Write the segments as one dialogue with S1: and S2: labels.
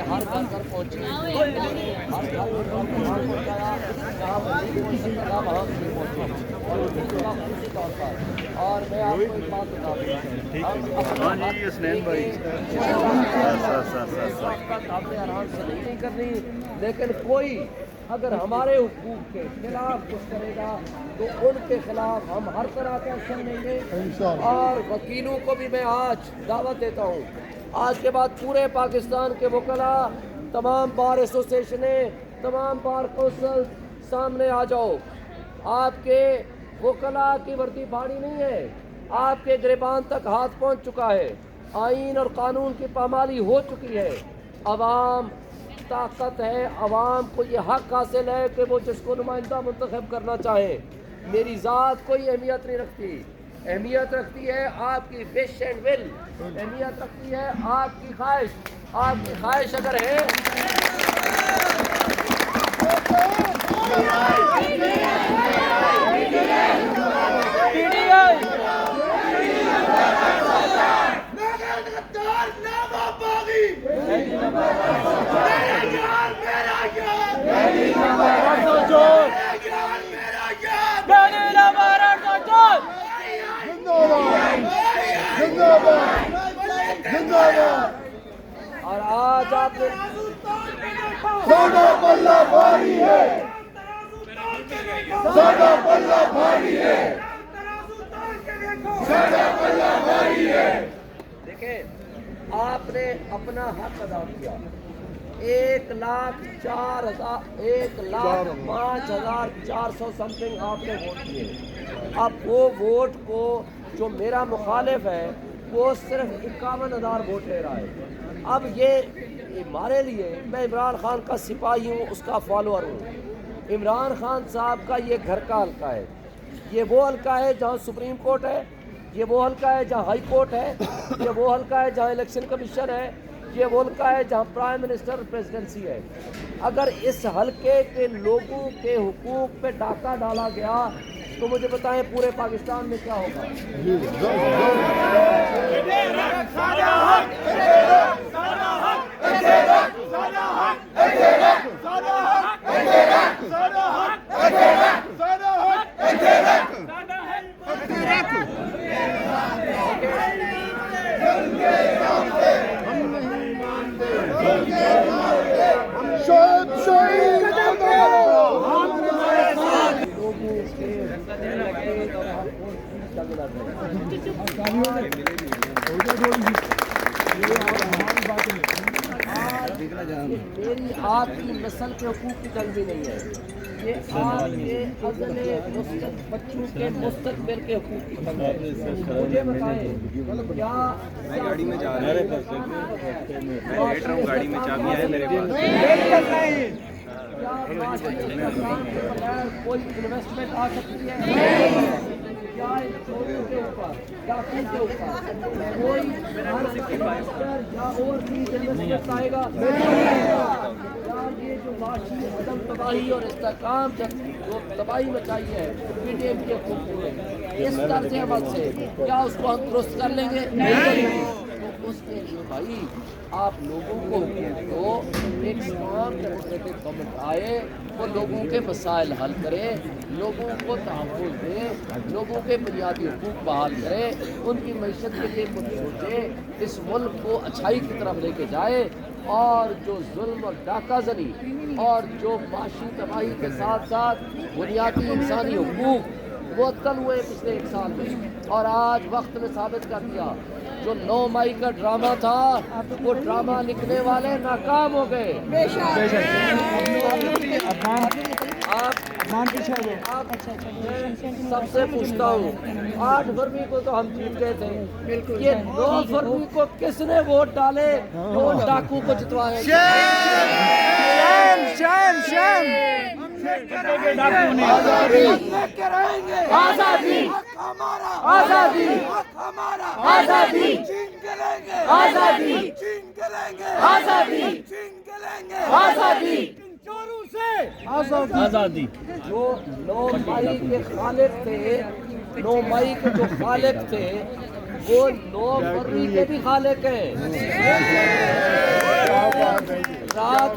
S1: ہر گھر گھر پہنچی، ہر گھر میں پہنچایا جہاں وہاں بھی پہنچی اور اسی کا خصوصی طور پر۔ اور میں آپ کو ایک بات بتا دوں، ہم نے آرام سے نہیں کرنی، لیکن کوئی اگر ہمارے حقوق کے خلاف کچھ کرے گا تو ان کے خلاف ہم ہر طرح کا ایکشن لیں گے۔ اور وکیلوں کو بھی میں آج دعوت دیتا ہوں، آج کے بعد پورے پاکستان کے وکلاء، تمام بار ایسوسیشنیں، تمام بار کونسل سامنے آ جاؤ۔ آپ کے وکلاء کی وردی بھاری نہیں ہے، آپ کے گریبان تک ہاتھ پہنچ چکا ہے، آئین اور قانون کی پامالی ہو چکی ہے۔ عوام طاقت ہے، عوام کو یہ حق حاصل ہے کہ وہ جس کو نمائندہ منتخب کرنا چاہے۔ میری ذات کوئی اہمیت نہیں رکھتی، اہمیت رکھتی ہے آپ کی وش اینڈ ول، اہمیت رکھتی ہے آپ کی خواہش۔ آپ کی خواہش اگر ہے اور آج آپ نے
S2: ساڈا پلہ بھاری ہے، ساڈا پلہ بھاری ہے، ساڈا پلہ بھاری ہے۔
S1: دیکھیں، آپ نے اپنا حق ادا کیا، 1,05,400 سم تھنگ آپ نے ووٹ کیے۔ اب وہ ووٹ کو جو میرا مخالف ہے وہ صرف 51,000 ووٹ لے رہا ہے۔ اب یہ ہمارے لیے، میں عمران خان کا سپاہی ہوں، اس کا فالوور ہوں۔ عمران خان صاحب کا یہ گھر کا حلقہ ہے، یہ وہ حلقہ ہے جہاں سپریم کورٹ ہے، یہ وہ حلقہ ہے جہاں ہائی کورٹ ہے، یہ وہ حلقہ ہے جہاں الیکشن کمیشن ہے، یہ وہ حلقہ ہے جہاں پرائم منسٹر پریزیڈنسی ہے۔ اگر اس حلقے کے لوگوں کے حقوق پہ ڈاکہ ڈالا گیا تو مجھے بتائیں پورے پاکستان میں کیا ہوگا؟ میری آپ کی نسل کے حقوق کی جنگ بھی نہیں ہے، یہ آپ کے اگلے بچوں کے مستقبل کے حقوق کی جنگ ہے۔ مجھے بتائیں کیا
S3: میں گاڑی میں جا رہا ہوں، میں لیٹ رہا ہوں، گاڑی میں چابیاں ہیں میرے پاس۔
S1: کوئی انویسٹمنٹ آ سکتی ہے؟ کیا چوروں کے اوپر، ڈاکوں کے اوپر کوئی انویسٹر یا اور چیز انویسٹمنٹ آئے گا؟ کیا یہ جو معاشی عدم تباہی اور استحکام جو تباہی مچائی ہے پی ڈی ایم کے حقوق میں، اس طرز عمل سے کیا اس کو ہم درست کر لیں گے؟ اس کے لیے بھائی آپ لوگوں کو تو ایک اسٹرانگ ڈیموکریٹک گورنمنٹ آئے، وہ لوگوں کے مسائل حل کرے، لوگوں کو تحفظ دے، لوگوں کے بنیادی حقوق بحال کرے، ان کی معیشت کے لیے کچھ سوچے، اس ملک کو اچھائی کی طرف لے کے جائے، اور جو ظلم اور ڈاکہ زنی اور جو معاشی تباہی کے ساتھ ساتھ بنیادی انسانی حقوق معطل ہوئے پچھلے 1 سال میں، اور آج وقت نے ثابت کر دیا جو 9 مئی کا ڈرامہ تھا وہ ڈرامہ لکھنے والے ناکام ہو گئے۔ آپ سب سے پوچھتا ہوں، 8 فروری کو تو ہم جیت گئے تھے، یہ 9 فروری کو کس نے ووٹ ڈالے تو ان ڈاکو کو جتوایا؟ آزادی، آزادی، آزادی، آزادی، آزادی، آزادی۔ جو 9 مئی کے خالق تھے، 9 مئی کے جو خالق تھے وہ 9 فروری کے بھی خالق ہیں۔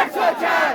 S2: 804।